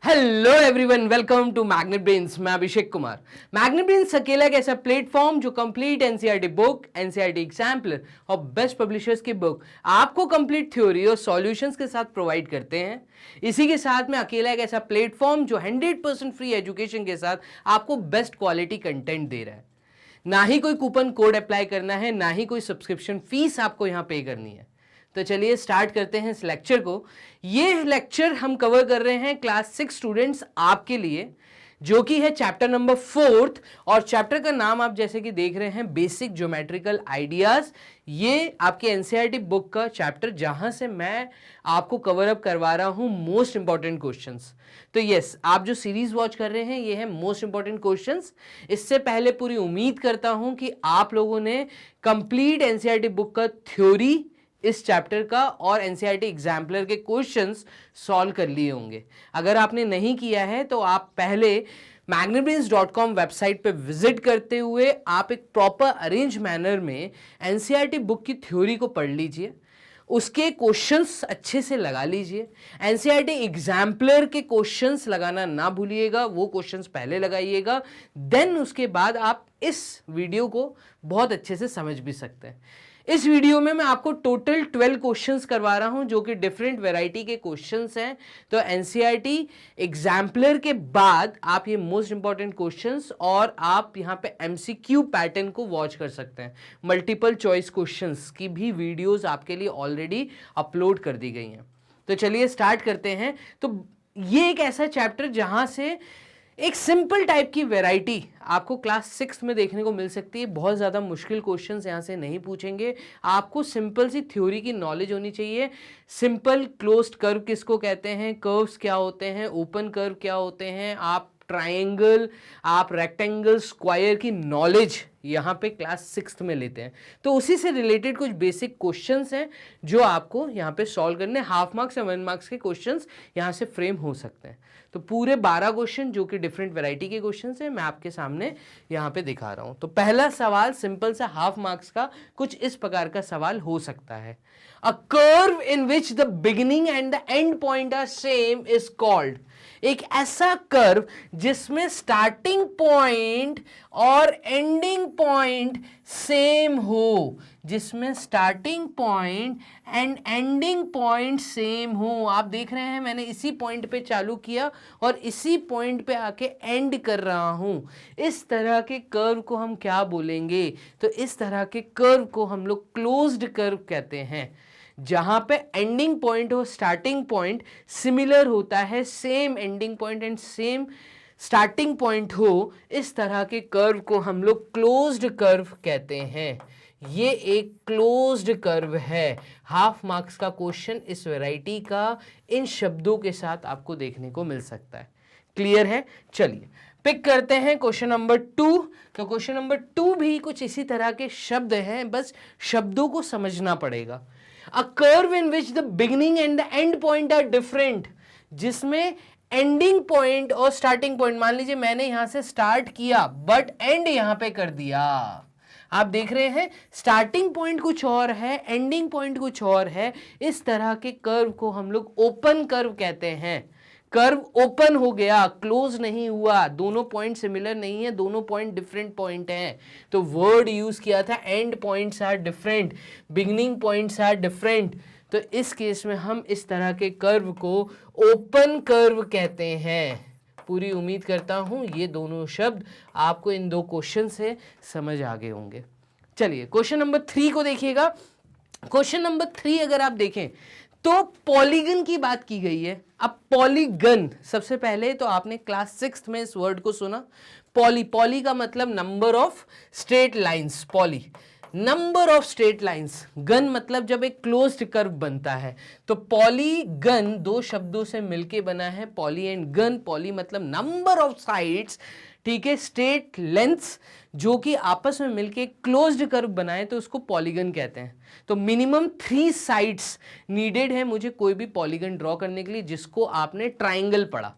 Hello everyone, welcome to magnet brains. मैं Abhishek Kumar. Magnet brains अकेला एक ऐसा प्लेटफॉर्म जो complete NCERT book, NCERT exemplar और बेस्ट पब्लिशर्स की बुक आपको कंप्लीट थ्योरी और सॉल्यूशंस के साथ प्रोवाइड करते हैं। इसी के साथ में अकेला एक ऐसा प्लेटफॉर्म जो 100% फ्री एजुकेशन के साथ आपको बेस्ट क्वालिटी कंटेंट दे रहा है। ना ही कोई कूपन कोड अप्लाई करना है, ना ही कोई सब्सक्रिप्शन फीस आपको यहां पे करनी है। तो चलिए स्टार्ट करते हैं इस लेक्चर को। ये लेक्चर हम कवर कर रहे हैं क्लास 6 स्टूडेंट्स आपके लिए, जो कि है चैप्टर नंबर 4 और चैप्टर का नाम आप जैसे कि देख रहे हैं बेसिक ज्योमेट्रिकल आइडियाज। ये आपके एनसीईआरटी बुक का चैप्टर जहां से मैं आपको कवर अप करवा रहा हूं मोस्ट इंपॉर्टेंट क्वेश्चंस। तो यस, आप जो सीरीज वॉच कर रहे हैं ये है मोस्ट इंपॉर्टेंट क्वेश्चंस। इससे पहले पूरी उम्मीद करता हूं कि आप लोगों ने कंप्लीट एनसीईआरटी बुक का थ्योरी इस चैप्टर का और एनसीईआरटी एग्जाम्पलर के क्वेश्चंस सॉल्व कर लिए होंगे। अगर आपने नहीं किया है तो आप पहले magnetbrains.com वेबसाइट पे विजिट करते हुए आप एक प्रॉपर अरेंज मैनर में एनसीईआरटी बुक की थ्योरी को पढ़ लीजिए, उसके क्वेश्चंस अच्छे से लगा लीजिए। एनसीईआरटी एग्जाम्पलर के क्वेश्चंस लगाना ना भूलिएगा, वो क्वेश्चंस पहले लगाइएगा, देन उसके बाद आप इस वीडियो को बहुत अच्छे से समझ भी सकते हैं। इस वीडियो में मैं आपको टोटल 12 क्वेश्चंस करवा रहा हूं जो कि डिफरेंट वैरायटी के क्वेश्चंस हैं। तो एनसीईआरटी एग्जाम्पलर के बाद आप ये मोस्ट इंपॉर्टेंट क्वेश्चंस और आप यहां पे एमसीक्यू पैटर्न को वॉच कर सकते हैं। मल्टीपल चॉइस क्वेश्चंस की भी वीडियोस आपके लिए ऑलरेडी अपलोड कर दी गई हैं। तो चलिए स्टार्ट करते हैं। तो ये एक ऐसा चैप्टर जहां से एक सिंपल टाइप की वैरायटी आपको क्लास 6 में देखने को मिल सकती है। बहुत ज़्यादा मुश्किल क्वेश्चंस यहाँ से नहीं पूछेंगे, आपको सिंपल सी थ्योरी की नॉलेज होनी चाहिए। सिंपल क्लोज्ड कर्व किसको कहते हैं, कर्व्स क्या होते हैं, ओपन कर्व क्या होते हैं, आप ट्रायंगल, आप रेक्टेंगल, स्क्वायर की नॉलेज यहाँ पे क्लास 6 में लेते हैं। तो उसी से रिलेटेड कुछ बेसिक क्वेश्चंस हैं जो आपको यहाँ पे सॉल्व करने। हाफ मार्क्स या 1 मार्क्स के क्वेश्चंस यहाँ से फ्रेम हो सकते हैं। तो पूरे 12 क्वेश्चन जो कि डिफरेंट वैरायटी के क्वेश्चंस हैं मैं आपके सामने यहाँ पे दिखा रहा हूँ। तो पहला सवाल सिंपल सा हाफ मार्क्स का कुछ इस प्रकार का सवाल हो सकता है। A curve in which the beginning and the end point are same is called. एक ऐसा कर्व जिसमें स्टार्टिंग पॉइंट और एंडिंग पॉइंट सेम हो, जिसमें starting point and ending point same हो। आप देख रहे हैं मैंने इसी पॉइंट पे चालू किया और इसी पॉइंट पे आके एंड कर रहा हूं। इस तरह के कर्व को हम क्या बोलेंगे? तो इस तरह के कर्व को हम लोग क्लोज्ड कर्व कहते हैं। जहां पे एंडिंग पॉइंट और स्टार्टिंग पॉइंट सिमिलर होता है, same ending point and same starting point हो, इस तरह के कर्व को हम लोग क्लोज्ड कर्व कहते हैं। ये एक क्लोज्ड कर्व है। हाफ मार्क्स का क्वेश्चन इस वैरायटी का इन शब्दों के साथ आपको देखने को मिल सकता है। क्लियर है? चलिए पिक करते हैं क्वेश्चन नंबर 2। तो क्वेश्चन नंबर 2 भी कुछ इसी तरह के शब्द हैं, बस शब्दों को समझना पड़ेगा। A curve in which the beginning and the end point are different, जिसमें एंडिंग पॉइंट और स्टार्टिंग पॉइंट, मान लीजिए मैंने यहां से स्टार्ट किया बट एंड यहां पे कर दिया। आप देख रहे हैं स्टार्टिंग पॉइंट कुछ और है, एंडिंग पॉइंट कुछ और है। इस तरह के कर्व को हम लोग ओपन कर्व कहते हैं। कर्व ओपन हो गया, क्लोज नहीं हुआ, दोनों पॉइंट सिमिलर नहीं है, दोनों पॉइंट डिफरेंट पॉइंट हैं। तो वर्ड यूज किया था and points are different, beginning points are different. तो इस केस में हम इस तरह के कर्व को ओपन कर्व कहते हैं। पूरी उम्मीद करता हूं ये दोनों शब्द आपको इन दो क्वेश्चन से समझ आ गए होंगे। चलिए क्वेश्चन नंबर 3 को देखिएगा। क्वेश्चन नंबर 3 अगर आप देखें तो पॉलीगन की बात की गई है। अब पॉलीगन, सबसे पहले तो आपने क्लास 6 में इस वर्ड को सुना, पॉली। पॉली का मतलब number of straight lines, poly number of straight lines. Gun मतलब जब एक क्लोज्ड कर्व बनता है। तो पॉलीगन दो शब्दों से मिलके बना है, पॉली एंड गन। पॉली मतलब नंबर ऑफ साइड्स, ठीक है, स्ट्रेट लेंथ्स जो कि आपस में मिलके क्लोज्ड कर्व बनाए तो उसको पॉलीगन कहते हैं। तो मिनिमम 3 साइड्स नीडेड है मुझे कोई भी पॉलीगन ड्रॉ करने के लिए, जिसको आपने ट्राइंगल पढ़ा।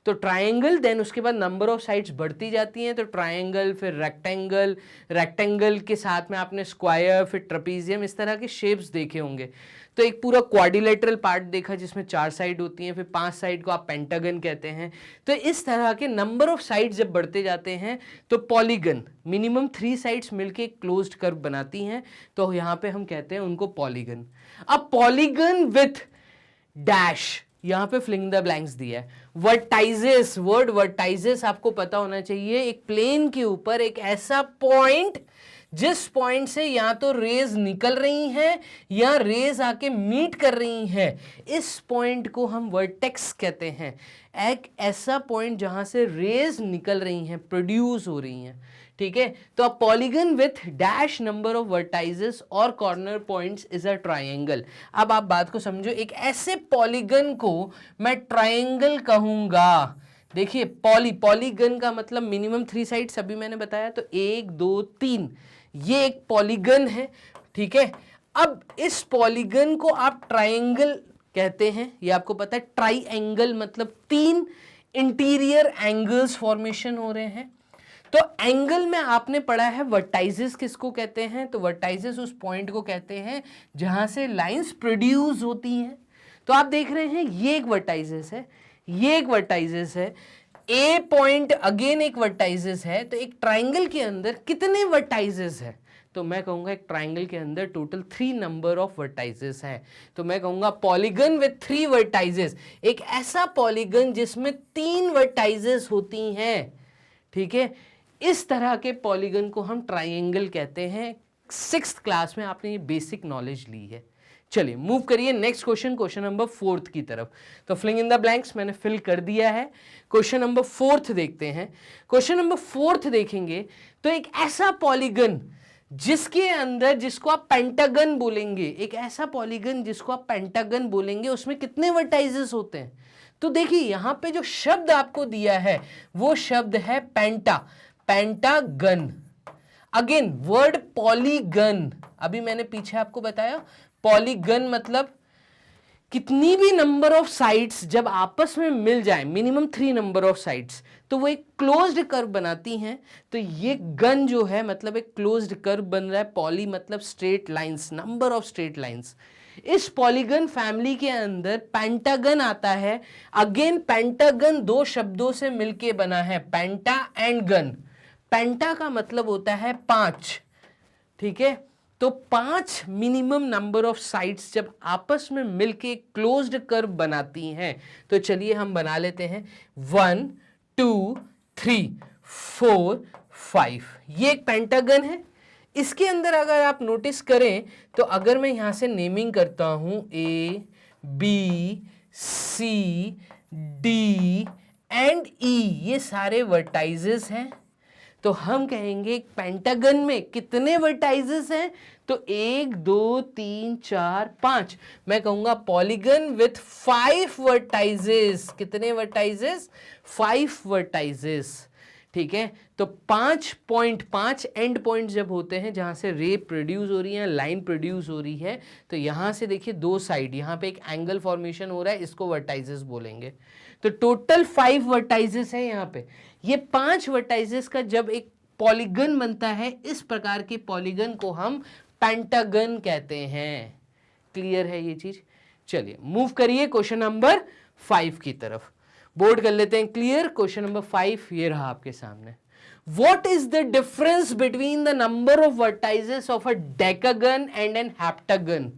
तो ट्राइंगल, देन उसके बाद नंबर ऑफ साइड्स बढ़ती जाती हैं। तो ट्राइंगल, फिर रेक्टेंगल, रेक्टेंगल के साथ में आपने स्क्वायर, फिर ट्रेपीजियम, इस तरह के शेप्स देखे होंगे। तो एक पूरा क्वाड्रिलेटरल पार्ट देखा जिसमें 4 साइड होती हैं, फिर 5 साइड को आप पेंटागन कहते हैं। तो इस तरह के नंबर ऑफ साइड्स जब बढ़ते जाते हैं तो पॉलीगन मिनिमम 3 साइड्स मिलके क्लोज्ड कर्व बनाती हैं, तो यहां पे हम कहते हैं उनको पॉलीगन। अब पॉलीगन विथ डैश, यहां पे फिलिंग द ब्लैंक्स दिया है। वर्टाइजेस, वर्ड वर्टाइजेस आपको पता होना चाहिए, एक प्लेन के ऊपर एक ऐसा पॉइंट जिस पॉइंट से या तो रेज निकल रही हैं या रेज आके मीट कर रही हैं, इस पॉइंट को हम वर्टेक्स कहते हैं। एक ऐसा पॉइंट जहां से रेज निकल रही हैं, प्रोड्यूस हो रही हैं, ठीक है। तो अब polygon with dash number of vertices और corner points is a triangle. अब आप बात को समझो, एक ऐसे पॉलीगन को मैं ट्रायंगल कहूंगा। देखिए पॉलीगन का मतलब मिनिमम 3 साइड्स अभी मैंने बताया, तो 1 2 3 ये एक पॉलीगन है, ठीक है। अब इस पॉलीगन को आप ट्रायंगल कहते हैं, ये आपको पता है। ट्राइएंगल मतलब 3 इंटीरियर एंगल्स फॉर्मेशन हो रहे हैं। तो एंगल में आपने पढ़ा है वर्टाइजेस किसको कहते हैं, तो वर्टाइजेस उस पॉइंट को कहते हैं जहां से लाइंस प्रोड्यूस होती हैं। तो आप देख रहे हैं ये एक वर्टाइजेस है, ये एक वर्टाइजेस है, ए पॉइंट अगेन एक वर्टाइजेस है। तो एक ट्राइंगल के अंदर कितने वर्टाइजेस है, तो मैं कहूंगा एक ट्राइंगल के अंदर टोटल 3 नंबर ऑफ वर्टाइजेस हैं। तो मैं कहूंगा पॉलीगन विथ 3 वर्टाइजेस, एक ऐसा पॉलीगन जिसमें 3 वर्टाइजेस होती हैं, ठीक है। इस तरह के पॉलीगन को हम ट्राइंगल कहते हैं। 6th क्लास में आपने ये बेसिक नॉलेज ली है। चलिए मूव करिए नेक्स्ट क्वेश्चन, क्वेश्चन नंबर 4 की तरफ। तो फिलिंग इन द ब्लैंक्स मैंने फिल कर दिया है। क्वेश्चन नंबर 4 देखते हैं। क्वेश्चन नंबर 4 देखेंगे तो एक ऐसा पॉलीगन जिसके अंदर, जिसको आप पेंटागन बोलेंगे, एक ऐसा पॉलीगन जिसको आप पेंटागन बोलेंगे, उसमें कितने वर्टाइजेस होते हैं। तो देखिए यहां पे जो शब्द आपको दिया है वो शब्द है पेंटागन। अगेन वर्ड पॉलीगन, अभी मैंने पीछे आपको बताया पॉलीगन मतलब कितनी भी नंबर ऑफ साइड्स जब आपस में मिल जाए, मिनिमम 3 नंबर ऑफ साइड्स, तो वो एक क्लोज्ड कर्व बनाती हैं। तो ये गन जो है मतलब एक क्लोज्ड कर्व बन रहा है। पॉली मतलब straight lines, number of straight lines. इस पॉलीगन फैमिली के अंदर पेंटागन आता है। अगेन पेंटागन 2 शब्दों से मिलके बना है, पेंटा एंड गन। पेंटा का मतलब होता है 5, ठीक है। तो 5 मिनिमम नंबर ऑफ साइड्स जब आपस में मिलके क्लोज्ड कर्व बनाती हैं, तो चलिए हम बना लेते हैं। 1 2 3 4 5, ये एक पेंटागन है। इसके अंदर अगर आप नोटिस करें तो अगर मैं यहां से नेमिंग करता हूं A B C D and E, ये सारे वर्टाइजेस हैं। तो हम कहेंगे पेंटागन में कितने वर्टाइजेस हैं, तो 1 2 3 4 5। मैं कहूंगा पॉलीगन विथ 5 वर्टाइजेस। कितने वर्टाइजेस, 5 वर्टाइजेस, ठीक है। तो 5 एंड पॉइंट जब होते हैं जहां से रे प्रोड्यूस हो रही है, लाइन प्रोड्यूस हो रही है, तो यहां से देखिए 2 साइड, यहां पे एक एंगल फॉर्मेशन हो रहा है, इसको वर्टाइजेस बोलेंगे। तो टोटल 5 वर्टाइजेस है यहाँ पे। ये 5 वर्टाइजेस का जब एक पॉलीगन बनता है, इस प्रकार के पॉलीगन को हम पेंटागन कहते हैं। क्लियर है ये चीज। चलिए मूव करिए क्वेश्चन नंबर 5 की तरफ। बोर्ड कर लेते हैं क्लियर। क्वेश्चन नंबर 5 ये रहा आपके सामने। What is the difference between the number of vertices of a decagon and an heptagon?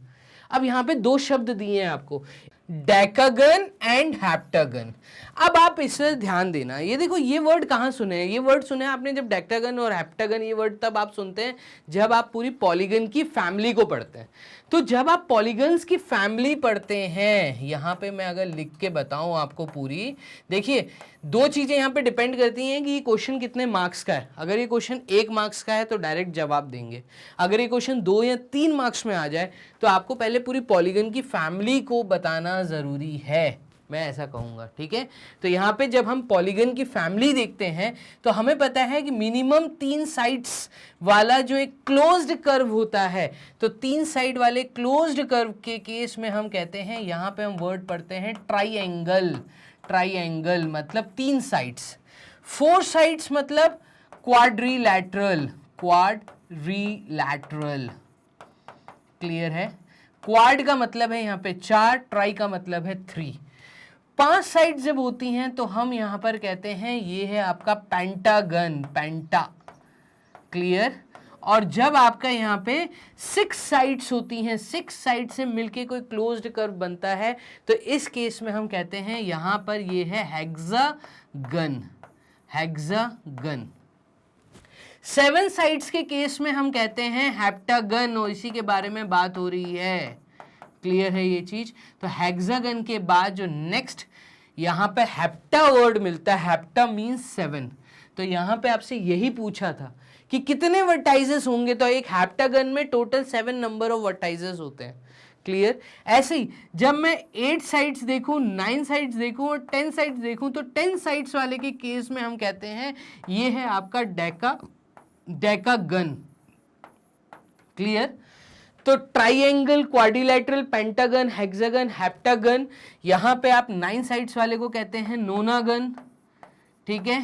अब यहां पे 2 शब्द दिए हैं आपको, डेकागन एंड हेप्टागन। अब आप इसे ध्यान देना, ये देखो ये वर्ड कहाँ सुने हैं, ये वर्ड सुने हैं आपने जब डेकागन और हेप्टागन, ये वर्ड तब आप सुनते हैं जब आप पूरी पॉलीगन की फैमिली को पढ़ते हैं। तो जब आप पॉलीगन्स की फैमिली पढ़ते हैं, यहाँ पे मैं अगर लिख के बताऊं आपको पूरी, देखिए 2 चीजें यहाँ पे डिपेंड करती हैं कि ये क्वेश्चन कितने मार्क्स का है। अगर ये क्वेश्चन 1 मार्क्स का है तो डायरेक्ट जवाब देंगे। अगर ये क्वेश्चन 2 या 3 मार्क्स में आ जाए तो आपको पहले पूरी पॉलीगन की फैमिली को बताना जरूरी है, मैं ऐसा कहूंगा, ठीक है। तो यहाँ पे जब हम पॉलीगन की फैमिली देखते हैं तो हमें पता है कि मिनिमम 3 साइड्स वाला जो एक क्लोज्ड कर्व होता है, तो 3 साइड वाले क्लोज्ड कर्व के केस में हम कहते हैं, यहाँ पे हम वर्ड पढ़ते हैं ट्राइएंगल। ट्राइएंगल मतलब 3 साइड्स। 4 साइड्स मतलब क्वाड्रिलैटरल। क्वाड्रिलैटरल, क्लियर है। क्वाड का मतलब है यहाँ पे 4, ट्राई का मतलब है 3। 5 साइड जब होती हैं तो हम यहाँ पर कहते हैं ये है आपका पेंटागन, पेंटा, क्लियर। और जब आपका यहाँ पे 6 साइड्स होती हैं, 6 साइड से मिलके कोई क्लोज्ड कर्व बनता है, तो इस केस में हम कहते हैं यहाँ पर ये है हेक्सागन, हेक्सागन। 7 साइड्स के केस में हम कहते हैं हेप्टागन, और इसी के बारे में बात हो रही है, क्लियर है ये चीज। तो हेक्सागन के बाद जो नेक्स्ट यहाँ पे हेप्टा वर्ड मिलता है, हेप्टा मीन्स 7, तो यहाँ पे आपसे यही पूछा था कि कितने वर्टाइजेस होंगे, तो एक हेप्टागन में टोटल 7 नंबर ऑफ वर्टाइजेस होते हैं, क्लियर। ऐसे ही जब मैं 8 साइड्स देखूं, 9 साइड्स देखूं और 10 साइड्स देखूं, तो 10 साइड्स वाले के केस में हम कहते हैं ये है आपका डेकागन, क्लियर। तो triangle, quadrilateral, pentagon, hexagon, heptagon, यहां पे आप 9 साइड्स वाले को कहते हैं नोनागन, ठीक है।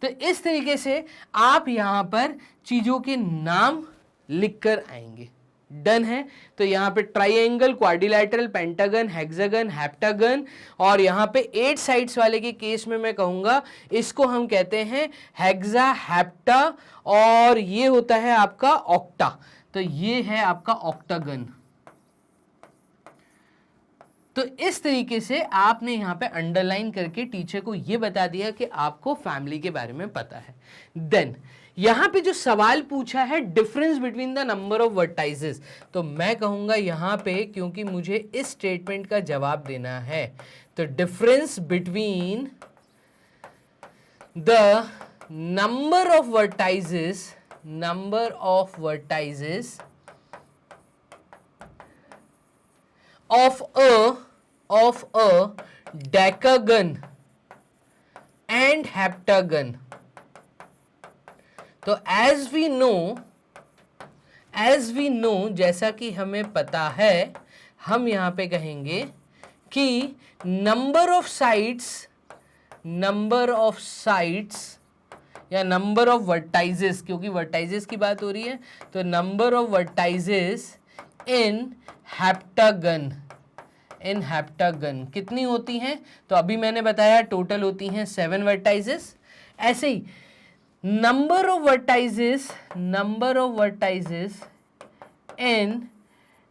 तो इस तरीके से आप यहां पर चीजों के नाम लिखकर आएंगे, डन है। तो यहां पे triangle, quadrilateral, pentagon, hexagon, heptagon, और यहां पे 8 साइड्स वाले के केस में मैं कहूंगा इसको हम कहते हैं हेक्सा, हेप्टा, और ये होता है आपका ऑक्टा, तो ये है आपका ऑक्टागन। तो इस तरीके से आपने यहाँ पे अंडरलाइन करके टीचर को ये बता दिया कि आपको फैमिली के बारे में पता है। देन यहाँ पे जो सवाल पूछा है difference between the number of vertices, तो मैं कहूंगा यहाँ पे, क्योंकि मुझे इस स्टेटमेंट का जवाब देना है, तो difference between the number of vertices, number of vertices of a decagon and heptagon. तो as we know, जैसा कि हमें पता है, हम यहां पे कहेंगे कि नंबर ऑफ साइड्स या नंबर ऑफ वर्टाइजेस, क्योंकि वर्टाइजेस की बात हो रही है, तो number of vertices in heptagon कितनी होती हैं, तो अभी मैंने बताया टोटल होती हैं 7 वर्टाइजेस। ऐसे ही number of vertices in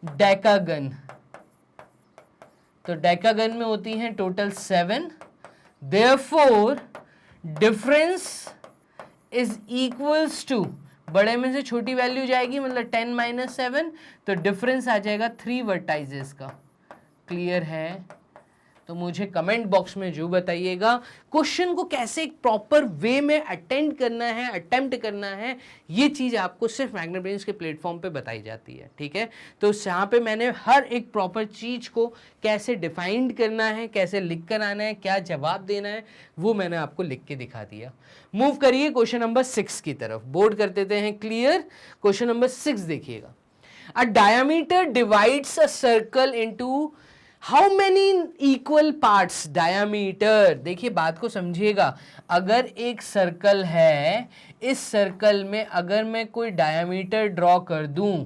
decagon, तो डेकागन में होती हैं total 7, therefore difference is equals to, बड़े में से छोटी वैल्यू जाएगी, मतलब 10 - 7, तो डिफरेंस आ जाएगा 3 वर्टाइजेस का, क्लियर है। तो मुझे कमेंट बॉक्स में जो बताइएगा क्वेश्चन को कैसे एक प्रॉपर वे में अटेम्प्ट करना है, ये चीज आपको सिर्फ मैग्नेट ब्रेन्स के प्लेटफॉर्म पे बताई जाती है, ठीक है। तो यहाँ पे मैंने हर एक प्रॉपर चीज को कैसे डिफाइंड करना है, कैसे लिख कर आना है, क्या जवाब देना है, वो मैंने आपको लिख के दिखा दिया। मूव करिए क्वेश्चन नंबर 6 की तरफ, बोर्ड कर देते हैं क्लियर। क्वेश्चन नंबर 6 देखिएगा, a diameter divides a circle into how many equal parts. Diameter, देखिए बात को समझिएगा, अगर एक सर्कल है, इस सर्कल में अगर मैं कोई डायामीटर ड्रॉ कर दूं,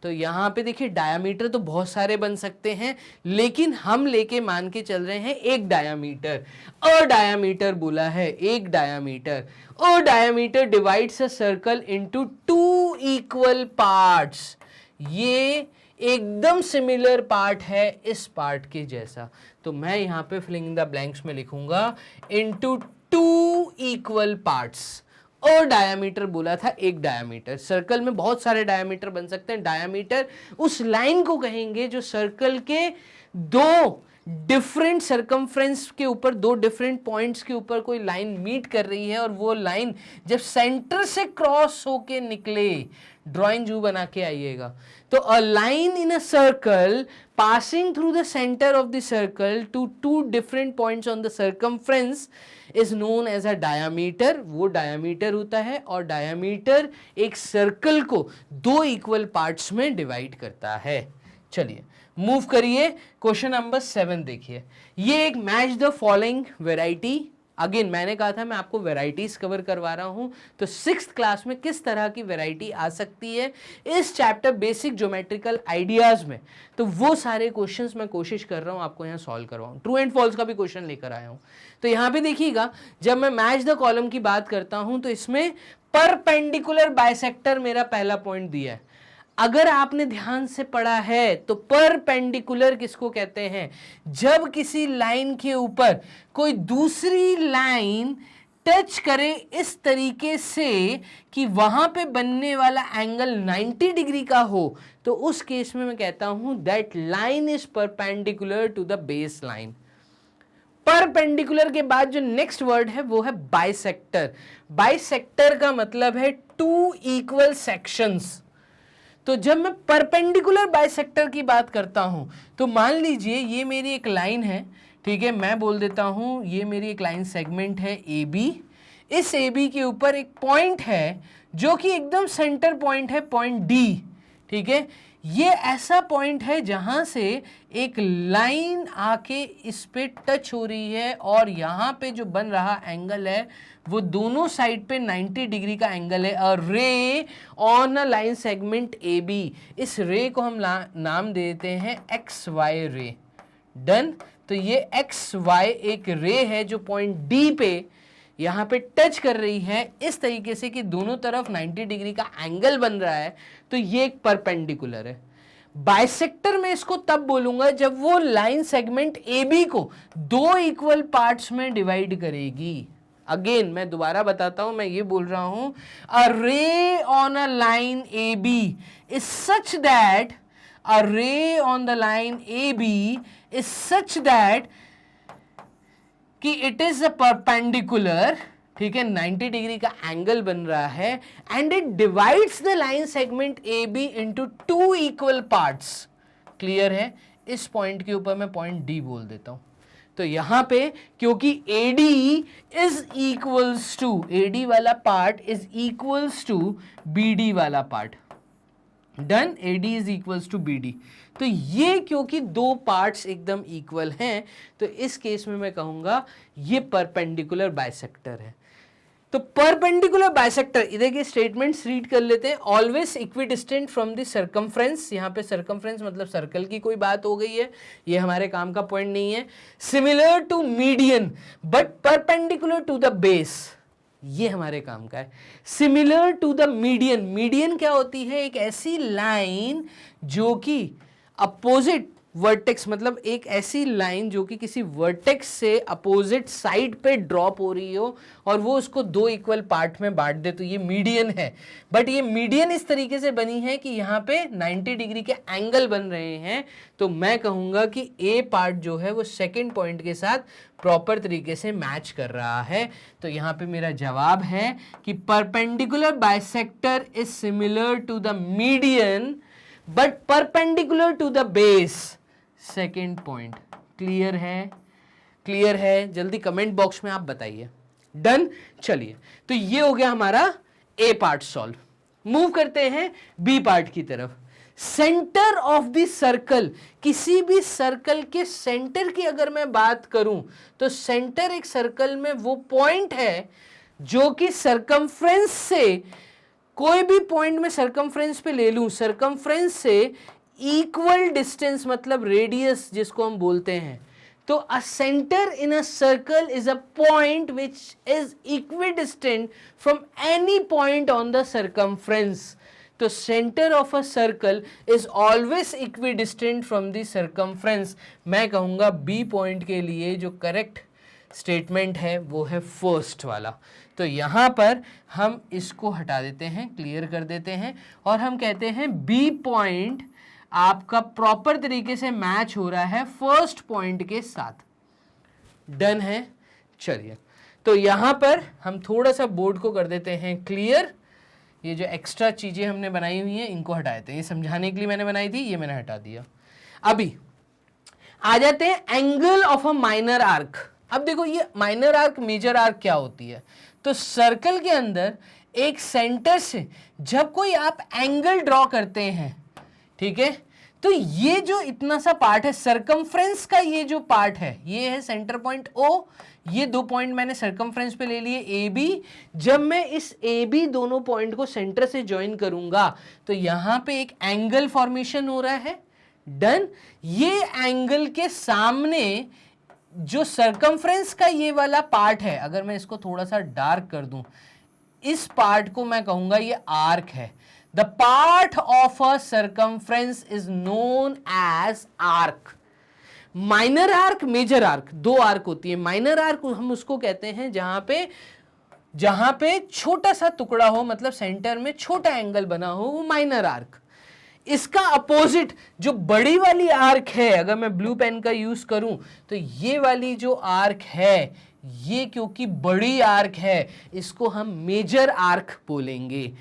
तो यहाँ पे देखिए डायामीटर तो बहुत सारे बन सकते हैं, लेकिन हम लेके मान के चल रहे हैं एक डायामीटर। अ डायामीटर बोला है, एक diameter. A diameter divides a circle into 2 equal parts. ये एकदम सिमिलर पार्ट है इस पार्ट के जैसा, तो मैं यहाँ पे फिलिंग इन द ब्लैंक्स में लिखूंगा इनटू 2 इक्वल पार्ट्स। और डायामीटर बोला था एक डायामीटर, सर्कल में बहुत सारे डायामीटर बन सकते हैं। डायामीटर उस लाइन को कहेंगे जो सर्कल के 2 डिफरेंट सरकमफ्रेंस के ऊपर, 2 डिफरेंट पॉइंट्स के ऊपर कोई लाइन मीट कर रही है, और वो लाइन जब सेंटर से क्रॉस होके निकले, ड्राइंग जू बना के आइएगा, तो a line in a circle passing through the centre of the circle to 2 different points on the circumference is known as a diameter. वो डायामीटर होता है, और डायामीटर एक सर्कल को 2 इक्वल पार्ट्स में डिवाइड करता है। चलिए मूव करिए, क्वेश्चन नंबर 7 देखिए। ये एक match the following variety again मैंने कहा था मैं आपको वेराइटीज कवर करवा रहा हूं, तो 6th क्लास में किस तरह की वेराइटी आ सकती है इस चैप्टर बेसिक ज्योमेट्रिकल आइडियाज में, तो वो सारे क्वेश्चंस मैं कोशिश कर रहा हूं आपको यहां सॉल्व करवाऊं। ट्रू एंड फॉल्स का भी क्वेश्चन लेकर आया हूं। तो यहां पे देखिएगा, जब मैं मैच द कॉलम की बात करता हूं तो इसमें परपेंडिकुलर बाइसेक्टर मेरा पहला पॉइंट दिया है। अगर आपने ध्यान से पढ़ा है तो परपेंडिकुलर किसको कहते हैं? जब किसी लाइन के ऊपर कोई दूसरी लाइन टच करे इस तरीके से कि वहां पे बनने वाला एंगल 90 डिग्री का हो, तो उस केस में मैं कहता हूं that line is perpendicular to the base line. Perpendicular के बाद जो नेक्स्ट वर्ड है वो है बाइसेक्टर। बाइसेक्टर का मतलब है टू इक्वल सेक्शंस। तो जब मैं परपेंडिकुलर बाइसेक्टर की बात करता हूं तो मान लीजिए ये मेरी एक लाइन है, ठीक है, मैं बोल देता हूं ये मेरी एक लाइन सेगमेंट है ए बी। इस ए बी के ऊपर एक पॉइंट है जो कि एकदम सेंटर पॉइंट है, पॉइंट डी, ठीक है। ये ऐसा पॉइंट है जहां से एक लाइन आके इस पे टच हो रही है और यहां पे जो बन रहा एंगल है वो दोनों साइड पे 90 डिग्री का एंगल है। A ray on a line segment A B, इस रे को हम नाम देते हैं एक्स वाई रे। डन। तो ये एक्स वाई एक रे है जो पॉइंट डी पे यहां पे टच कर रही है इस तरीके से कि दोनों तरफ 90 डिग्री का एंगल बन रहा है, तो ये एक परपेंडिकुलर है। बाइसेक्टर में इसको तब बोलूंगा जब वो लाइन सेगमेंट ए बी को दो इक्वल पार्ट्स में डिवाइड करेगी। अगेन मैं दोबारा बताता हूं, मैं ये बोल रहा हूं a ray on a line A B is such that, a ray on the line A B is such that कि इट इज अ परपेंडिकुलर, ठीक है, 90 डिग्री का एंगल बन रहा है, and it divides the line segment A B into two equal parts. Clear है? इस point के ऊपर मैं पॉइंट डी बोल देता हूं। तो यहां पे क्योंकि AD is equals to, AD वाला part is equals to BD वाला part. Done. AD is equals to BD। तो ये क्योंकि दो पार्ट्स एकदम इक्वल हैं, तो इस केस में मैं कहूंगा ये परपेंडिकुलर बाइसेक्टर है। तो परपेंडिकुलर बाइसेक्टर, इधर के स्टेटमेंट्स रीड कर लेते हैं। Always equidistant from the circumference, यहां पे सर्कमफ्रेंस मतलब सर्कल की कोई बात हो गई है, ये हमारे काम का पॉइंट नहीं है। Similar to median but perpendicular to the base, ये हमारे काम का है। Similar to the median, median क्या होती है? एक ऐसी लाइन जो कि अपोजिट वर्टेक्स, मतलब एक ऐसी लाइन जो कि किसी वर्टेक्स से अपोजिट साइड पे ड्रॉप हो रही हो और वो उसको दो इक्वल पार्ट में बांट दे, तो ये मीडियन है। बट ये मीडियन इस तरीके से बनी है कि यहाँ पे 90 डिग्री के एंगल बन रहे हैं, तो मैं कहूंगा कि ए पार्ट जो है वो सेकेंड पॉइंट के साथ प्रॉपर तरीके से मैच कर रहा है। तो यहाँ पे मेरा जवाब है कि perpendicular bisector is similar to the median but perpendicular to the base, second point. Clear है? क्लियर है? जल्दी कमेंट बॉक्स में आप बताइए। डन। चलिए, तो ये हो गया हमारा ए पार्ट सॉल्व। मूव करते हैं बी पार्ट की तरफ। सेंटर ऑफ द सर्कल, किसी भी सर्कल के सेंटर की अगर मैं बात करूं तो सेंटर एक सर्कल में वो पॉइंट है जो कि सरकमफ्रेंस से, कोई भी पॉइंट में सरकमफ्रेंस पे ले लूं, सरकमफ्रेंस से इक्वल डिस्टेंस मतलब रेडियस जिसको हम बोलते हैं। तो a centre in a circle is a point which is equidistant from any point on the circumference. तो centre of a circle is always equidistant from the circumference. मैं कहूंगा बी पॉइंट के लिए जो करेक्ट स्टेटमेंट है वो है first वाला। तो यहां पर हम इसको हटा देते हैं, क्लियर कर देते हैं, और हम कहते हैं बी पॉइंट आपका प्रॉपर तरीके से मैच हो रहा है फर्स्ट पॉइंट के साथ। डन है? चलिए, तो यहां पर हम थोड़ा सा बोर्ड को कर देते हैं क्लियर। ये जो एक्स्ट्रा चीजें हमने बनाई हुई हैं इनको हटा देते हैं, ये समझाने के लिए मैंने बनाई थी, ये मैंने हटा दिया। अभी आ जाते हैं angle of a minor arc. अब देखो ये माइनर आर्क मेजर आर्क क्या होती है। तो सर्कल के अंदर एक सेंटर से जब कोई आप एंगल ड्रॉ करते हैं, ठीक है, तो ये जो इतना सा पार्ट है सरकमफ्रेंस का, ये जो पार्ट है ये है सेंटर पॉइंट O, ये 2 पॉइंट मैंने सर्कमफ्रेंस पे ले लिए ए बी। जब मैं इस ए बी दोनों पॉइंट को सेंटर से ज्वाइन करूंगा तो यहां पे एक एंगल फॉर्मेशन हो रहा है। डन। ये एंगल के सामने जो सर्कमफ्रेंस का ये वाला पार्ट है, अगर मैं इसको थोड़ा सा डार्क कर दूं, इस पार्ट को मैं कहूंगा ये आर्क है। The part of a circumference is known as arc. Minor arc, major arc, 2 arc होती है। माइनर आर्क हम उसको कहते हैं जहां पे छोटा सा टुकड़ा हो, मतलब सेंटर में छोटा एंगल बना हो, वो माइनर आर्क। इसका अपोजिट जो बड़ी वाली आर्क है, अगर मैं ब्लू पेन का यूज करूं तो ये वाली जो आर्क है, ये क्योंकि बड़ी आर्क है, इसको हम मेजर आर्क बोलेंगे।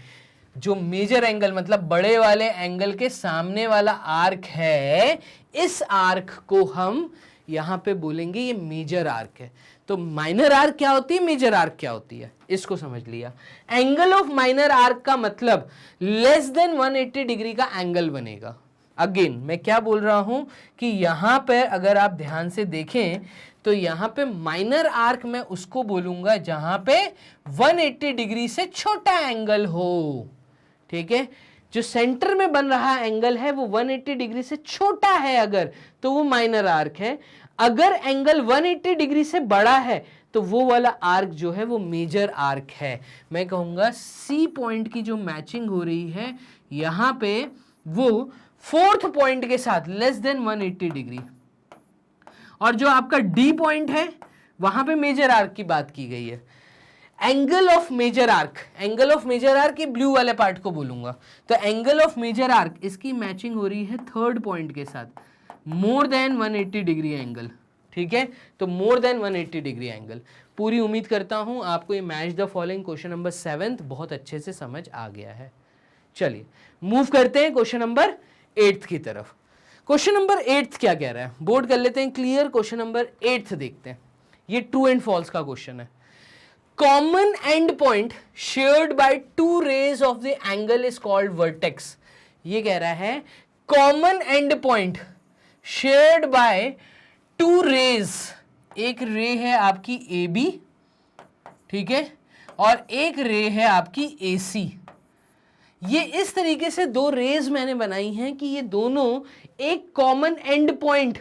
जो मेजर एंगल मतलब बड़े वाले एंगल के सामने वाला आर्क है, इस आर्क को हम यहां पे बोलेंगे ये मेजर आर्क है। तो माइनर आर्क क्या होती है, मेजर आर्क क्या होती है, इसको समझ लिया। एंगल ऑफ माइनर आर्क का मतलब लेस देन 180 डिग्री का एंगल बनेगा। अगेन मैं क्या बोल रहा हूं कि यहां पर अगर आप ध्यान से देखें तो यहां पे माइनर आर्क मैं उसको बोलूंगा जहां पे 180 डिग्री से छोटा एंगल हो। ठीक है, जो सेंटर में बन रहा एंगल है वो 180 डिग्री से छोटा है अगर, तो वो माइनर आर्क है। अगर एंगल 180 डिग्री से बड़ा है तो वो वाला आर्क जो है वो मेजर आर्क है। मैं कहूंगा सी पॉइंट की जो मैचिंग हो रही है यहां पे वो 4th पॉइंट के साथ लेस देन 180 डिग्री, और जो आपका डी पॉइंट है वहां पे मेजर आर्क की बात की गई है। Angle of major arc, angle of major arc ये ब्लू वाले पार्ट को बोलूंगा। तो एंगल ऑफ मेजर आर्क इसकी मैचिंग हो रही है 3rd पॉइंट के साथ, मोर देन 180 डिग्री एंगल। ठीक है, तो मोर देन 180 डिग्री एंगल। पूरी उम्मीद करता हूं आपको ये match the following question number 7 बहुत अच्छे से समझ आ गया है। चलिए मूव करते हैं क्वेश्चन नंबर 8 की तरफ। क्वेश्चन नंबर 8 क्या कह रहा है, बोर्ड कर लेते हैं क्लियर। क्वेश्चन नंबर 8 देखते हैं। ये ट्रू एंड फॉल्स का क्वेश्चन है। Common end point shared by 2 rays of the angle is called vertex. ये कह रहा है common end point shared by 2 rays, एक रे है आपकी ए बी, ठीक है, और एक रे है आपकी ए सी। ये इस तरीके से 2 रेज मैंने बनाई हैं कि ये दोनों एक कॉमन एंड पॉइंट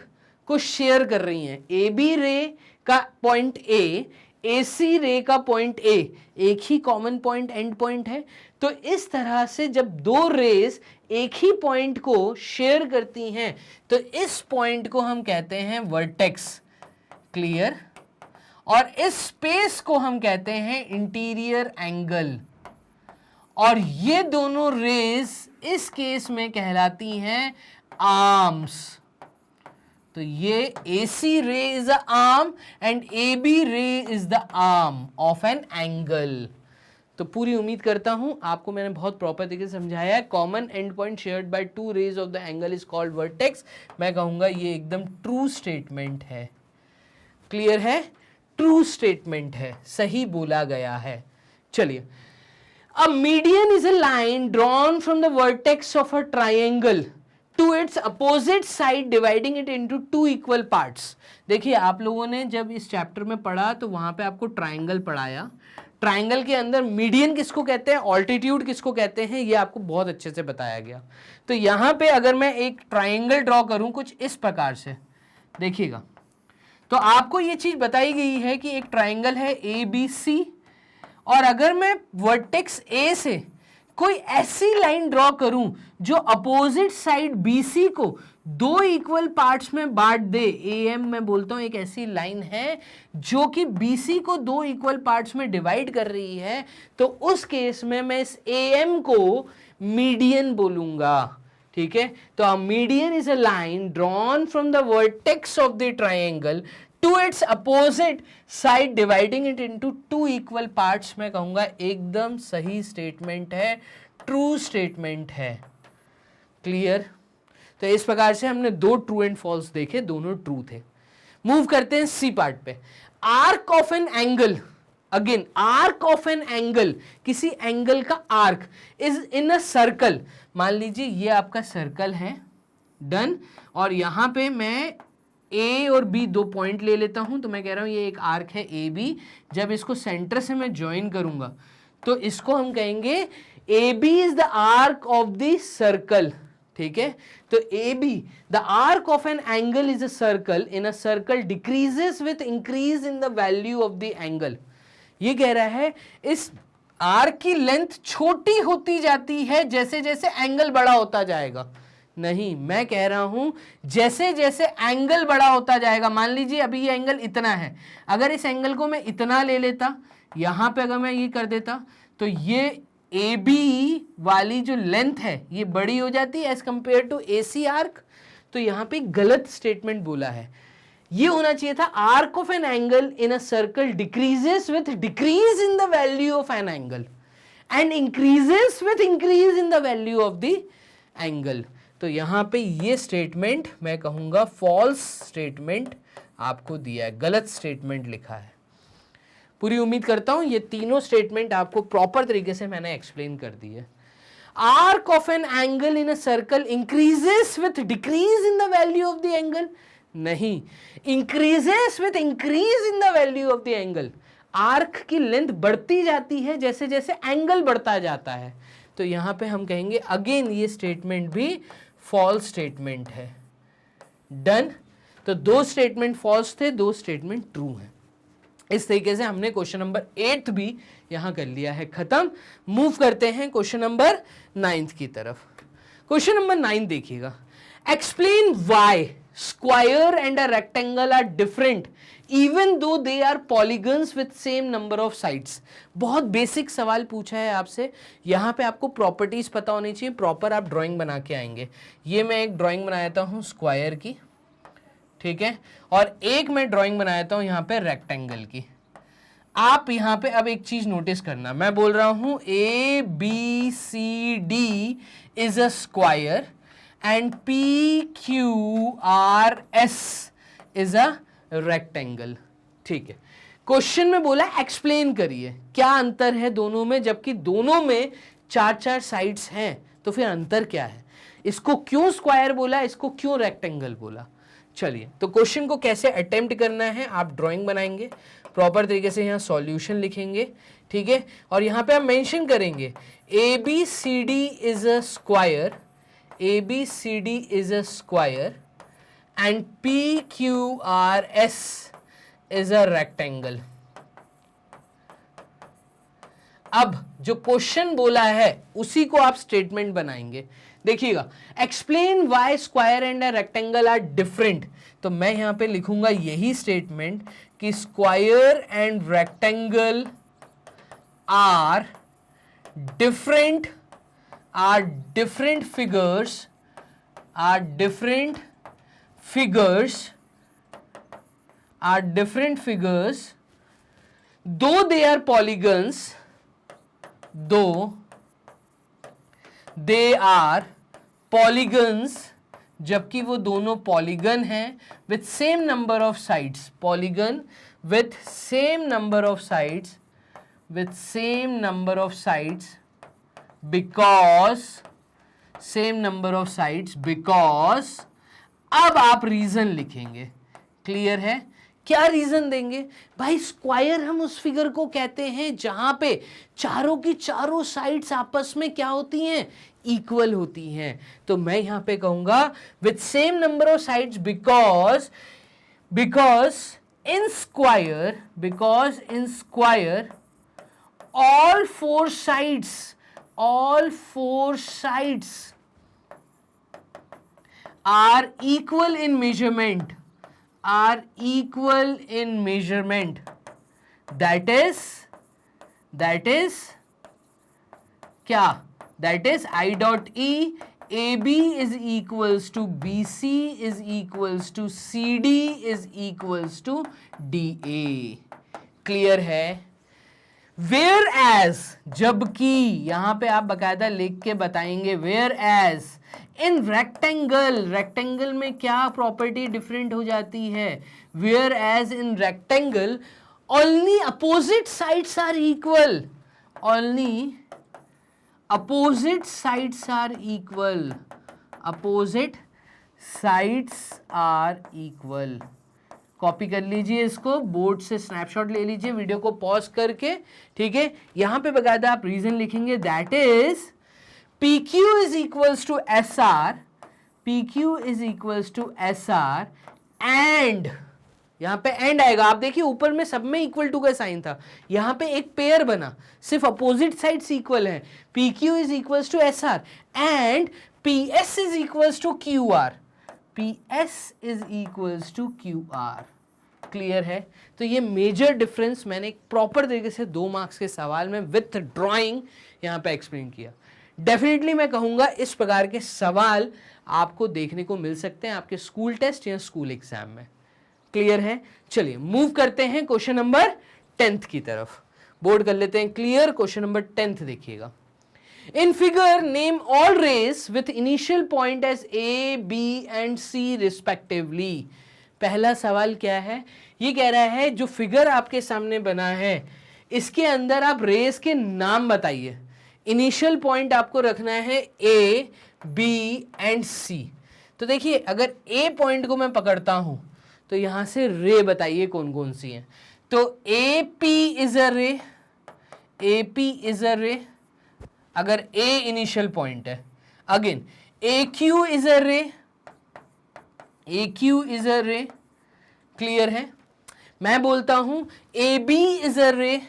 को शेयर कर रही हैं। ए बी रे का पॉइंट ए सी रे का पॉइंट ए, एक ही कॉमन पॉइंट एंड पॉइंट है। तो इस तरह से जब 2 रेज एक ही पॉइंट को शेयर करती हैं तो इस पॉइंट को हम कहते हैं वर्टेक्स। क्लियर। और इस स्पेस को हम कहते हैं इंटीरियर एंगल। और ये दोनों रेज इस केस में कहलाती हैं आर्म्स। तो ये AC ray is the arm and AB ray is the arm of an angle। तो पूरी उम्मीद करता हूं आपको मैंने बहुत प्रॉपर तरीके से समझाया है। Common end point shared by 2 rays of the angle is called vertex. मैं कहूंगा ये एकदम ट्रू स्टेटमेंट है। क्लियर है, ट्रू स्टेटमेंट है, सही बोला गया है। चलिए, a median is a line drawn from the vertex of a triangle to its opposite side dividing it into 2 equal parts। देखिए आप लोगों ने जब इस चैप्टर में पढ़ा तो वहां पे आपको ट्राइंगल पढ़ाया। ट्राइंगल के अंदर मीडियन किसको कहते हैं, ऑल्टीट्यूड किसको कहते हैं, ये आपको बहुत अच्छे से बताया गया। तो यहां पे अगर मैं एक ट्राइंगल ड्रॉ करूं कुछ इस प्रकार से, देखिएगा, तो आपको ये चीज बताई गई है कि एक ट्राइंगल है ए बी सी, और अगर मैं वर्टेक्स ए से कोई ऐसी लाइन ड्रॉ करूं जो अपोजिट साइड BC को 2 इक्वल पार्ट्स में बांट दे, AM मैं बोलता हूं एक ऐसी लाइन है जो कि BC को 2 इक्वल पार्ट्स में डिवाइड कर रही है, तो उस केस में मैं इस AM को मीडियन बोलूंगा। ठीक है, तो अ median is a line drawn from the vertex of the triangle to its opposite side dividing it into 2 equal parts। मैं कहूंगा एकदम सही स्टेटमेंट है, ट्रू स्टेटमेंट है। क्लियर। तो इस प्रकार से हमने 2 ट्रू एंड फॉल्स देखे, दोनों ट्रू थे। मूव करते हैं सी पार्ट पे। Arc of an angle, again arc of an angle, किसी एंगल का arc is in a circle. मान लीजिए ये आपका सर्कल है, डन, और यहां पे मैं ए और बी दो पॉइंट ले लेता हूं, तो मैं कह रहा हूं ये एक आर्क है ए बी। जब इसको सेंटर से मैं ज्वाइन करूंगा तो इसको हम कहेंगे A B is the arc of the circle. ठीक है, तो A B the arc of an angle is a circle in a circle decreases with increase in the value of the angle. ये कह रहा है इस आर्क की length छोटी होती जाती है जैसे जैसे एंगल बड़ा होता जाएगा। नहीं, मैं कह रहा हूं जैसे जैसे एंगल बड़ा होता जाएगा, मान लीजिए अभी ये एंगल इतना है, अगर इस एंगल को मैं इतना ले लेता, यहां पे अगर मैं ये कर देता, तो ये ए बी वाली जो लेंथ है ये बड़ी हो जाती है as compare to A C arc. तो यहां पे गलत स्टेटमेंट बोला है, ये होना चाहिए था arc of an angle in a circle decreases with decrease in the value of an angle and increases with increase in the value of the angle. तो यहां पे ये स्टेटमेंट मैं कहूंगा फॉल्स स्टेटमेंट आपको दिया है, गलत स्टेटमेंट लिखा है। पूरी उम्मीद करता हूं ये तीनों स्टेटमेंट आपको प्रॉपर तरीके से मैंने एक्सप्लेन कर दी है। Arc of an angle in a circle increases with decrease in the value of the angle, नहीं, increases with increase in the value of the angle. Arc की लेंथ बढ़ती जाती है जैसे जैसे एंगल बढ़ता जाता है। तो यहां पे हम कहेंगे अगेन ये स्टेटमेंट भी फॉल्स स्टेटमेंट है। डन। तो दो स्टेटमेंट फॉल्स थे, दो स्टेटमेंट ट्रू हैं। इस तरीके से हमने क्वेश्चन नंबर 8 भी यहां कर लिया है खत्म। मूव करते हैं क्वेश्चन नंबर 9 की तरफ। क्वेश्चन नंबर 9 देखिएगा, explain why square and a rectangle are different even though they are polygons with same number of sides. बहुत बेसिक सवाल पूछा है आपसे, यहां पे आपको प्रॉपर्टीज पता होनी चाहिए, प्रॉपर आप ड्राइंग बना के आएंगे। ये मैं एक ड्राइंग बनाता हूं स्क्वायर की, ठीक है, और एक मैं ड्राइंग बनाता हूं यहां पे रेक्टेंगल की। आप यहां पे अब एक चीज नोटिस करना, मैं बोल रहा हूं A B C D is a square and P Q R S is a rectangle. ठीक है, क्वेश्चन में बोला एक्सप्लेन करिए क्या अंतर है दोनों में, जबकि दोनों में 4-4 साइड्स हैं, तो फिर अंतर क्या है, इसको क्यों स्क्वायर बोला, इसको क्यों रेक्टेंगल बोला। चलिए, तो क्वेश्चन को कैसे अटेम्प्ट करना है, आप ड्राइंग बनाएंगे, प्रॉपर तरीके से यहाँ सॉल्यूशन लिखेंगे, ठीक है, और यहाँ पे आप मेंशन करेंगे A B C D is a square, A B C D is a square and P Q R S is a rectangle. अब जो क्वेश्चन बोला है उसी को आप स्टेटमेंट बनाएंगे। देखिएगा, explain why square and a rectangle are different, तो मैं यहां पे लिखूंगा यही स्टेटमेंट कि square and rectangle are different figures, though they are polygons, जबकि वो दोनों पॉलीगन हैं with same number of sides, polygon with same number of sides, because अब आप रीजन लिखेंगे। क्लियर है, क्या रीजन देंगे भाई, स्क्वायर हम उस फिगर को कहते हैं जहां पे चारों की चारों साइड्स आपस में क्या होती हैं, इक्वल होती हैं। तो मैं यहां पे कहूंगा with same number of sides because in square all four sides are equal in measurement, that is क्या, that is I dot E, AB is equals to BC is equals to CD is equals to DA। Clear है। Where as, जबकि यहां पे आप बकायदा लिख के बताएंगे वेयर एज इन रेक्टेंगल में क्या प्रॉपर्टी डिफरेंट हो जाती है, whereas in rectangle only opposite sides are equal, opposite sides are equal. Copy कर लीजिए इसको, बोर्ड से स्नैपशॉट ले लीजिए वीडियो को पॉज करके, ठीक है। यहां पे बकायदा आप रीजन लिखेंगे, that is PQ is equals to SR, PQ is equals to SR and, यहां पे एंड आएगा। आप देखिए ऊपर में सब में इक्वल टू का साइन था, यहां पे एक पेयर बना, सिर्फ अपोजिट साइड्स इक्वल है। PQ is equals to SR and PS is equals to QR, PS is equals to QR। Clear है? तो ये मेजर डिफरेंस मैंने एक प्रॉपर तरीके से 2 मार्क्स के सवाल में विथ ड्राइंग यहां पे एक्सप्लेन किया। डेफिनेटली मैं कहूंगा इस प्रकार के सवाल आपको देखने को मिल सकते हैं आपके स्कूल टेस्ट या स्कूल एग्जाम में। क्लियर है? चलिए मूव करते हैं क्वेश्चन नंबर 10th की तरफ। बोर्ड कर लेते हैं क्लियर। क्वेश्चन नंबर 10th देखिएगा। In figure, name all rays with initial point as A, B and C respectively. पहला सवाल क्या है? ये कह रहा है जो फिगर आपके सामने बना है इसके अंदर आप रेस के नाम बताइए। इनिशियल पॉइंट आपको रखना है A, B एंड C। तो देखिए अगर A पॉइंट को मैं पकड़ता हूं तो यहां से रे बताइए कौन कौन सी हैं। तो AP इज अ रे, AP इज अ रे अगर A इनिशियल पॉइंट है। अगेन AQ इज अ रे, AQ इज अ रे। क्लियर है? मैं बोलता हूं AB इज अ रे,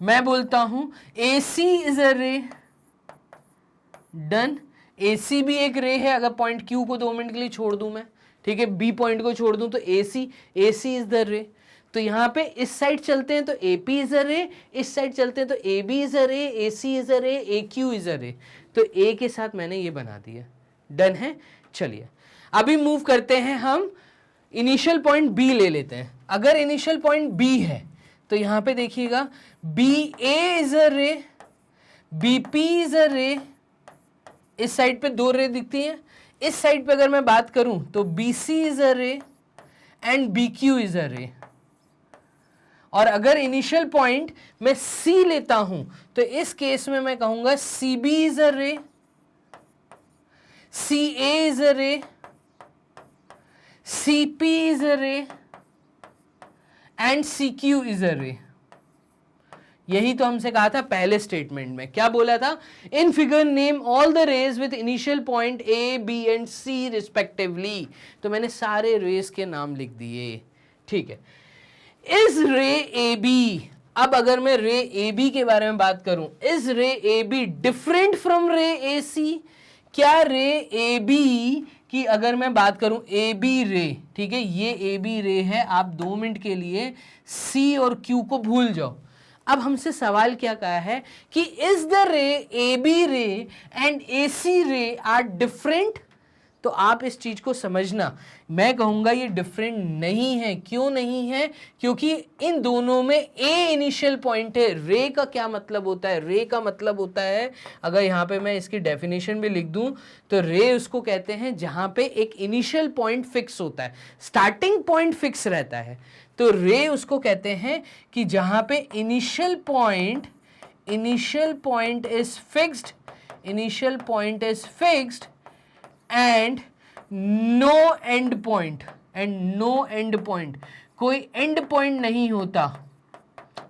मैं बोलता हूं AC इज अ रे। डन। AC भी एक रे है, अगर पॉइंट Q को 2 मिनट के लिए छोड़ दूं मैं, ठीक है, B पॉइंट को छोड़ दूं तो AC इज द रे। तो यहां पे इस साइड चलते हैं तो AP इज अ रे, इस साइड चलते हैं तो AB इज अ रे, AC इज अ रे, AQ इज अ रे। तो A के साथ मैंने ये बना दिया। डन है? चलिए अभी मूव करते हैं हम, इनिशियल पॉइंट B ले लेते हैं। अगर इनिशियल पॉइंट B है तो यहां पे देखिएगा BA इज अ रे, BP इज अ रे। इस साइड पे 2 रे दिखती हैं। इस साइड पे अगर मैं बात करूं तो BC इज अ रे एंड BQ इज अ रे। और अगर इनिशियल पॉइंट मैं C लेता हूं तो इस केस में मैं कहूंगा CB इज अ रे, CA इज अ रे, CP इज अ रे एंड CQ इज अ रे। यही तो हमसे कहा था पहले स्टेटमेंट में। क्या बोला था? In figure name all the rays with initial point A, B and C respectively. तो मैंने सारे रेज के नाम लिख दिए। ठीक है। इज रे AB, अब अगर मैं रे AB के बारे में बात करूं, इज रे AB डिफरेंट फ्रॉम रे AC? क्या रे AB की अगर मैं बात करूं AB रे, ठीक है, ये AB रे है, आप 2 मिनट के लिए C और Q को भूल जाओ। अब हमसे सवाल क्या कहा है कि इज द रे AB रे एंड AC रे आर डिफरेंट? तो आप इस चीज को समझना, मैं कहूंगा ये डिफरेंट नहीं है। क्यों नहीं है? क्योंकि इन दोनों में A इनिशियल पॉइंट है। रे का क्या मतलब होता है? रे का मतलब होता है, अगर यहां पे मैं इसकी डेफिनेशन भी लिख दूं तो रे उसको कहते हैं जहां पे एक इनिशियल पॉइंट फिक्स होता है, स्टार्टिंग पॉइंट फिक्स रहता है। तो रे उसको कहते हैं कि जहां पे initial point is fixed, initial point is fixed and no end point, कोई एंड पॉइंट नहीं होता,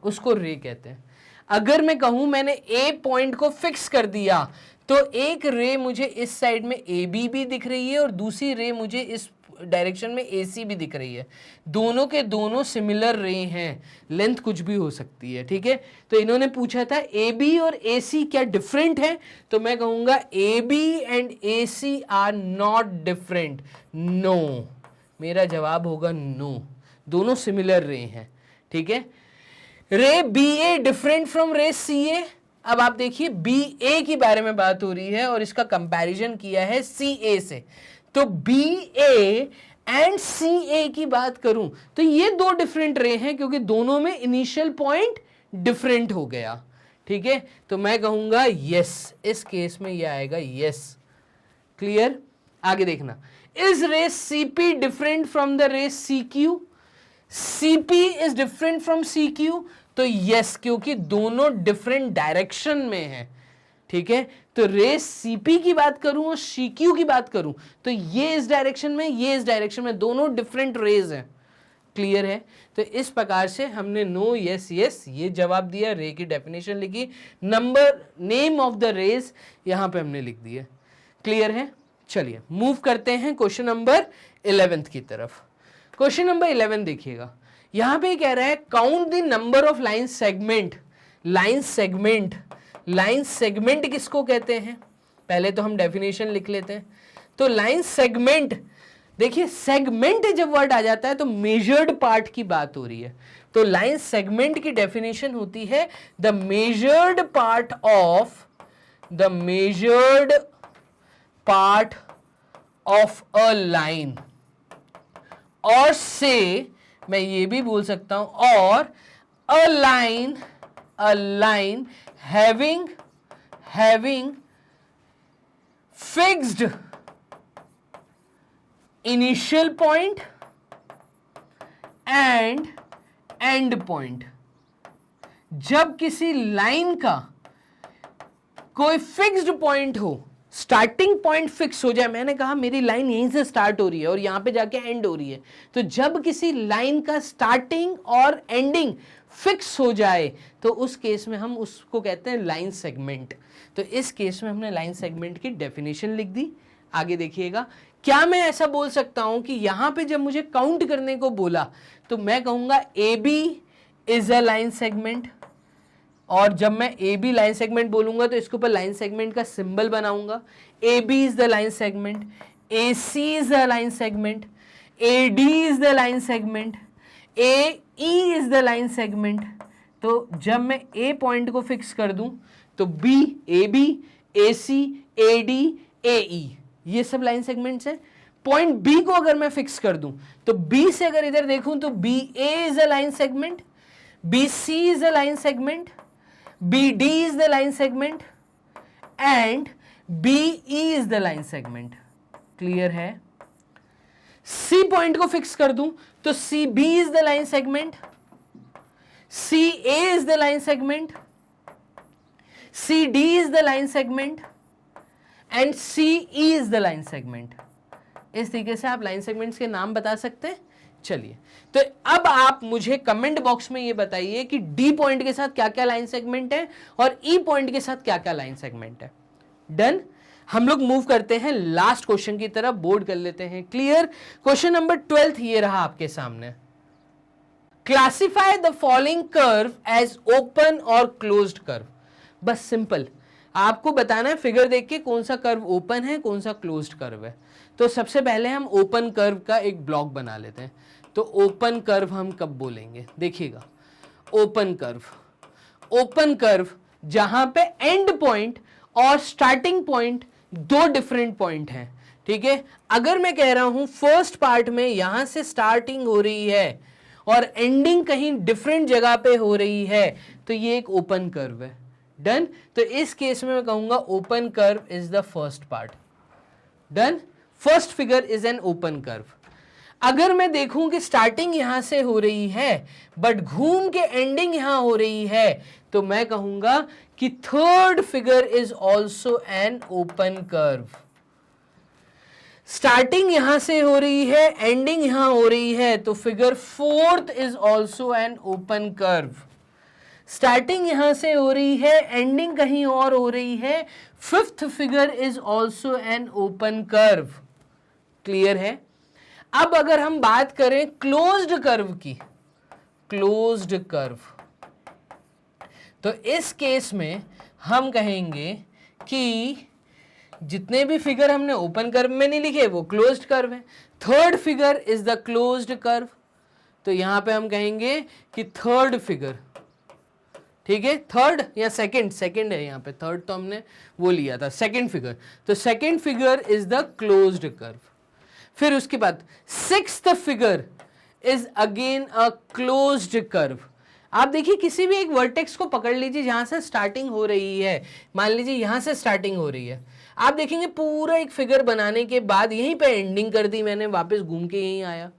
उसको रे कहते हैं। अगर मैं कहूं मैंने ए पॉइंट को फिक्स कर दिया तो एक रे मुझे इस साइड में AB भी दिख रही है और दूसरी रे मुझे इस डायरेक्शन में AC भी दिख रही है। दोनों के दोनों सिमिलर रे हैं, लेंथ कुछ भी हो सकती है। ठीक है, तो इन्होंने पूछा था AB और AC क्या डिफरेंट है? तो मैं कहूंगा AB and AC are not different. No, मेरा जवाब होगा नो, दोनों सिमिलर रे हैं। ठीक है। रे BA डिफरेंट फ्रॉम रे CA। अब आप देखिए BA की बारे में बात हो रही है और इसका कंपैरिजन किया है CA से। तो BA एंड CA की बात करूं तो ये 2 डिफरेंट रे हैं क्योंकि दोनों में इनिशियल पॉइंट डिफरेंट हो गया। ठीक है, तो मैं कहूंगा यस, इस केस में ये आएगा यस। क्लियर? आगे देखना, इज रे CP डिफरेंट फ्रॉम द रे CQ? CP is different from CQ। तो यस, क्योंकि दोनों डिफरेंट डायरेक्शन में है। ठीक है, तो रेस सीपी की बात करूं और सीक्यू की बात करूं तो ये इस डायरेक्शन में, ये इस डायरेक्शन में, दोनों डिफरेंट रेज हैं। क्लियर है? तो इस प्रकार से हमने नो, यस यस ये जवाब दिया, रे की डेफिनेशन लिखी, number, name of the rays यहां पे हमने लिख दिया। क्लियर है? चलिए मूव करते हैं क्वेश्चन नंबर 11 की तरफ। क्वेश्चन नंबर 11 देखिएगा, यहां पे कह रहा है count the number of line segment. Line segment, line segment किसको कहते हैं? पहले तो हम डेफिनेशन लिख लेते हैं। तो लाइन सेगमेंट, देखिए सेगमेंट जब वर्ड आ जाता है तो मेजर्ड पार्ट की बात हो रही है। तो लाइन सेगमेंट की डेफिनेशन होती है the measured part of, the measured part of a line, और से मैं ये भी बोल सकता हूं, और a line having fixed initial point and and point. जब किसी लाइन का कोई फिक्स्ड पॉइंट हो, स्टार्टिंग पॉइंट फिक्स हो जाए, मैंने कहा मेरी लाइन यहीं से स्टार्ट हो रही है और यहां पे जाके एंड हो रही है, तो जब किसी लाइन का स्टार्टिंग और एंडिंग फिक्स हो जाए तो उस केस में हम उसको कहते हैं लाइन सेगमेंट। तो इस केस में हमने लाइन सेगमेंट की डेफिनेशन लिख दी। आगे देखिएगा, क्या मैं ऐसा बोल सकता हूं कि यहां पे जब मुझे काउंट करने को बोला तो मैं कहूंगा A B is a line segment, और जब मैं ए बी लाइन सेगमेंट बोलूंगा तो इसके ऊपर लाइन सेगमेंट का सिंबल बनाऊंगा। A B is the line segment, A C is the line segment, A D is the line segment, A E is the line segment. तो जब मैं ए point को फिक्स कर दूं तो B, A B, A C, A D, A E, ये सब line segments हैं। पॉइंट बी को अगर मैं फिक्स कर दूं तो बी से अगर इधर देखूं तो B A is a line segment, B C is a line segment, BD is the line segment and BE is the line segment। Clear है? C पॉइंट को फिक्स कर दूं तो CB is the line segment, CA is the line segment, CD is the line segment and CE is the line segment। इस तरीके से आप line segments के नाम बता सकते हैं। चलिए, तो अब आप मुझे कमेंट बॉक्स में ये बताइए कि डी पॉइंट के साथ क्या क्या लाइन सेगमेंट है और ई पॉइंट के साथ क्या क्या लाइन सेगमेंट है। डन। हम लोग मूव करते हैं लास्ट क्वेश्चन की तरफ, बोर्ड कर लेते हैं क्लियर। क्वेश्चन नंबर 12 ये रहा आपके सामने। Classify the following curve as open और क्लोज्ड कर्व। बस सिंपल आपको बताना है फिगर देख के कौन सा कर्व ओपन है, कौन सा क्लोज्ड कर्व है। तो सबसे पहले हम ओपन कर्व का एक ब्लॉक बना लेते हैं। तो ओपन कर्व हम कब बोलेंगे? देखिएगा, ओपन कर्व जहां पे एंड पॉइंट और स्टार्टिंग पॉइंट दो डिफरेंट पॉइंट हैं। ठीक है, अगर मैं कह रहा हूं फर्स्ट पार्ट में यहां से स्टार्टिंग हो रही है और एंडिंग कहीं डिफरेंट जगह पे हो रही है तो ये एक ओपन कर्व है। डन। तो इस केस में मैं कहूंगा open curve is the first part. Done. First figure is an open curve. अगर मैं देखूं कि स्टार्टिंग यहां से हो रही है बट घूम के एंडिंग यहां हो रही है तो मैं कहूंगा कि third figure is also an open curve. Starting यहां से हो रही है, एंडिंग यहां हो रही है तो figure fourth is also an open curve. Starting यहां से हो रही है, एंडिंग कहीं और हो रही है, fifth figure is also an open curve. Clear है? अब अगर हम बात करें क्लोज्ड कर्व की, क्लोज्ड कर्व, तो इस केस में हम कहेंगे कि जितने भी फिगर हमने ओपन कर्व में नहीं लिखे वो क्लोज्ड कर्व है। Third figure is the closed curve, तो यहां पे हम कहेंगे कि थर्ड फिगर, ठीक है, थर्ड या सेकंड है यहाँ पे, थर्ड तो हमने वो लिया था, सेकंड फिगर, तो second figure is the closed curve. फिर उसके बाद sixth figure is again a closed curve. आप देखिए किसी भी एक वर्टेक्स को पकड़ लीजिए जहां से स्टार्टिंग हो रही है, मान लीजिए यहां से स्टार्टिंग हो रही है, आप देखेंगे पूरा एक फिगर बनाने के बाद यहीं पे एंडिंग कर दी मैंने, वापस घूम के यहीं आया।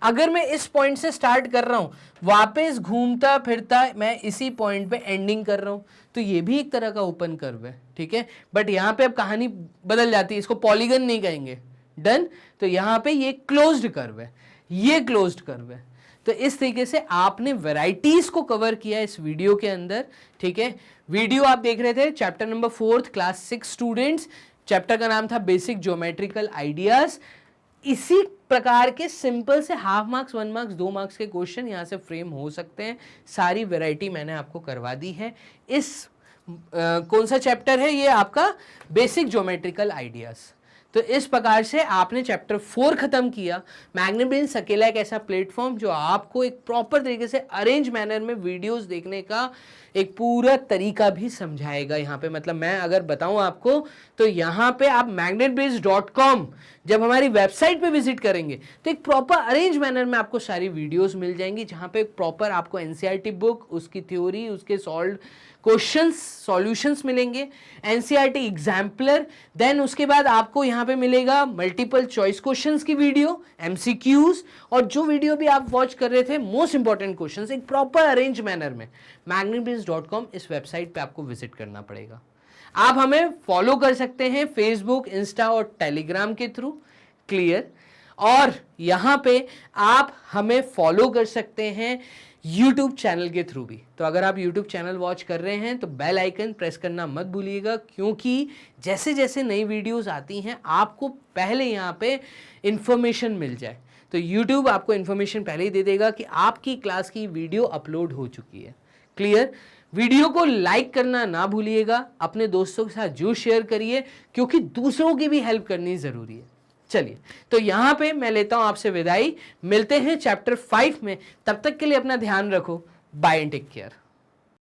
अगर मैं इस पॉइंट से स्टार्ट कर रहा हूं, वापस घूमता फिरता मैं इसी पॉइंट पे एंडिंग कर रहा हूं, तो ये भी एक तरह का ओपन कर्व है, ठीक है। बट यहां पे अब कहानी बदल जाती है, इसको पॉलीगन नहीं कहेंगे, डन। तो यहां पे ये क्लोज्ड कर्व है, ये क्लोज्ड कर्व है। तो इस तरीके से आपने वैरायटीज को कवर किया इस वीडियो के अंदर, ठीक है। वीडियो आप देख रहे थे chapter number 4 class 6 students, chapter का नाम था बेसिक ज्योमेट्रिकल आइडियाज। इसी प्रकार के सिंपल से हाफ मार्क्स, 1 मार्क्स, 2 मार्क्स के क्वेश्चन यहां से फ्रेम हो सकते हैं। सारी वैरायटी मैंने आपको करवा दी है। इस कौन सा चैप्टर है ये आपका बेसिक ज्योमेट्रिकल आइडियाज। तो इस प्रकार से आपने चैप्टर 4 खत्म किया। मैग्नेट ब्रेन्स अकेला एक ऐसा प्लेटफॉर्म जो आपको एक प्रॉपर तरीके से अरेंज मैनर में वीडियोस देखने का एक पूरा तरीका भी समझाएगा। यहाँ पे मतलब मैं अगर बताऊं आपको तो यहाँ पे आप magnetbrains.com जब हमारी वेबसाइट पे विजिट करेंगे तो एक प्रॉपर अरेंज मैनर में आपको सारी वीडियोस मिल जाएंगी, जहाँ पे प्रॉपर आपको एनसीईआरटी बुक, उसकी थ्योरी, उसके सॉल्व क्वेश्चंस, सॉल्यूशंस मिलेंगे, एनसीईआरटी एग्जाम्पलर, देन उसके बाद आपको यहाँ पे मिलेगा मल्टीपल चॉइस क्वेश्चंस की वीडियो, एमसीक्यूज, और जो वीडियो भी आप वॉच कर रहे थे मोस्ट इंपॉर्टेंट क्वेश्चंस एक प्रॉपर अरेंज मैनर में। magnetbrains.com इस वेबसाइट पे आपको विजिट करना पड़ेगा। आप हमें फॉलो कर सकते हैं फेसबुक, इंस्टा और टेलीग्राम के थ्रू, क्लियर। और यहां पे आप हमें फॉलो कर सकते हैं YouTube चैनल के थ्रू भी। तो अगर आप YouTube चैनल वॉच कर रहे हैं तो बेल आइकन प्रेस करना मत भूलिएगा, क्योंकि जैसे जैसे नई वीडियोस आती हैं आपको पहले यहाँ पे इंफॉर्मेशन मिल जाए। तो YouTube आपको इंफॉर्मेशन पहले ही दे देगा कि आपकी क्लास की वीडियो अपलोड हो चुकी है, क्लियर। वीडियो को लाइक करना ना भूलिएगा, अपने दोस्तों के साथ जो शेयर करिए, क्योंकि दूसरों की भी हेल्प करनी जरूरी है। चलिए, तो यहां पे मैं लेता हूं आपसे विदाई, मिलते हैं चैप्टर 5 में। तब तक के लिए अपना ध्यान रखो, बाय एंड टेक केयर।